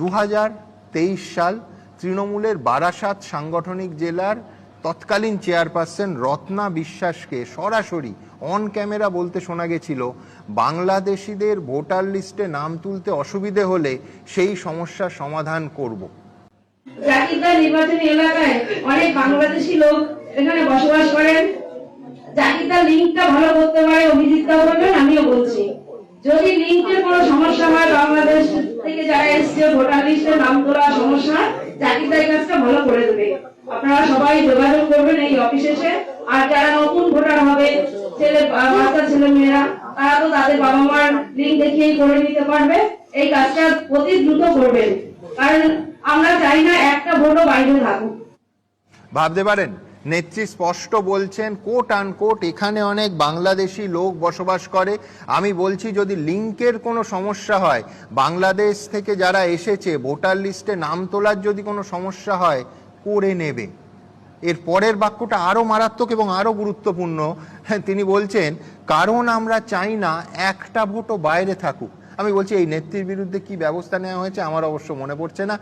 2023 সাল তৃণমূলের বারাসাত সাংগঠনিক জেলার তৎকালীন চেয়ারপারসন রত্না বিশ্বাসকে সরাসরি অন ক্যামেরা বলতে শোনা গেছিল, বাংলাদেশিদের ভোটার লিস্টে নাম তুলতে অসুবিধে হলে সেই সমস্যার সমাধান করব। জাকিরদার নির্বাচনী এলাকায় অনেক বাংলাদেশি লোক এখানে বসবাস করেন। জাকিরদার লিঙ্কটা ভালো করতে পারে, অভিজিৎটাও করবেন, আমিও বলছি। যদি লিঙ্কের কোনো সমস্যা হয়, বাংলাদেশ থেকে যারা এসছে ভোটার লিস্টে নাম তোলা সমস্যা, জাকিরদার কাজটা ভালো করে দেবে। আপনারা সবাই যোগাযোগ করবেন এই অফিসে এসে। আর যারা নতুন ভোটার হবে, বাচ্চা ছেলে মেয়েরা, তারা তো তাদের বাবা মার লিঙ্ক দেখিয়েই করে নিতে পারবে। এই কাজটা অতি দ্রুত করবেন, কারণ আমরা চাই না একটা ভোটও বাইরে থাকুক। ভাবতে পারেন, নেত্রী স্পষ্ট বলছেন, কোট আনকোট, এখানে অনেক বাংলাদেশি লোক বসবাস করে। আমি বলছি, যদি লিঙ্কের কোনো সমস্যা হয়, বাংলাদেশ থেকে যারা এসেছে ভোটার লিস্টে নাম তোলার যদি কোনো সমস্যা হয়, করে নেবে। এর পরের বাক্যটা আরো মারাত্মক এবং আরো গুরুত্বপূর্ণ। তিনি বলছেন, কারণ আমরা চাই না একটা ভোটও বাইরে থাকুক। আমি বলছি, এই নেত্রীর বিরুদ্ধে কি ব্যবস্থা নেওয়া হয়েছে আমার অবশ্য মনে পড়ছে না।